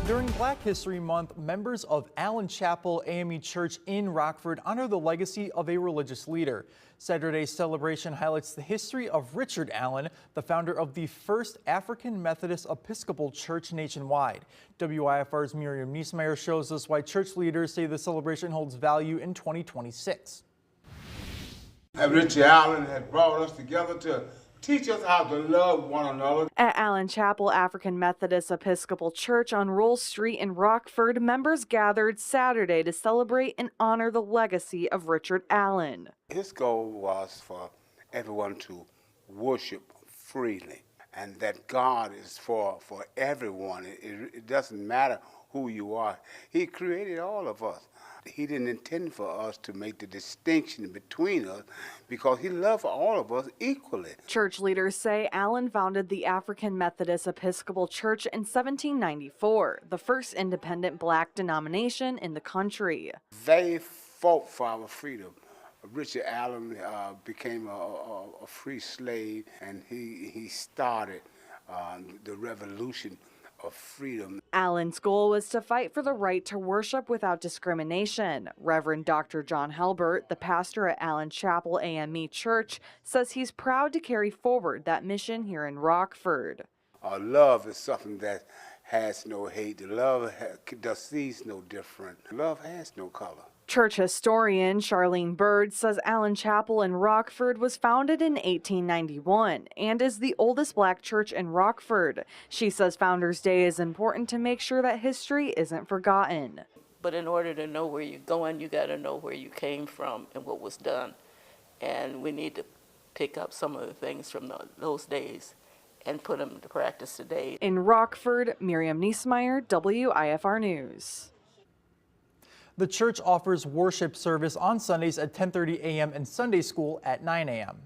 During Black History Month, members of Allen Chapel AME Church in Rockford honor the legacy of a religious leader. Saturday's celebration highlights the history of Richard Allen, the founder of the first African Methodist Episcopal Church nationwide. WIFR's Miriam Niesmeyer shows us why church leaders say the celebration holds value in 2026. Richard Allen had brought us together to teach us how to love one another. At Allen Chapel African Methodist Episcopal Church on Roll Street in Rockford, members gathered Saturday to celebrate and honor the legacy of Richard Allen. His goal was for everyone to worship freely, and that God is for everyone. It doesn't matter who you are. He created all of us. He didn't intend for us to make the distinction between us because he loved all of us equally. Church leaders say Allen founded the African Methodist Episcopal Church in 1794, the first independent black denomination in the country. They fought for our freedom. Richard Allen became a free slave, and he started the revolution of freedom. Allen's goal was to fight for the right to worship without discrimination. Reverend Dr. John Helbert, the pastor at Allen Chapel AME Church, says he's proud to carry forward that mission here in Rockford. Love is something that has no hate. Love sees no different. Love has no color. Church historian Charlene Bird says Allen Chapel in Rockford was founded in 1891 and is the oldest black church in Rockford. She says Founders Day is important to make sure that history isn't forgotten. But in order to know where you're going, you got to know where you came from and what was done. And we need to pick up some of the things from those days and put them to practice today. In Rockford, Miriam Niesmeyer, WIFR News. The church offers worship service on Sundays at 10:30 a.m. and Sunday school at 9 a.m.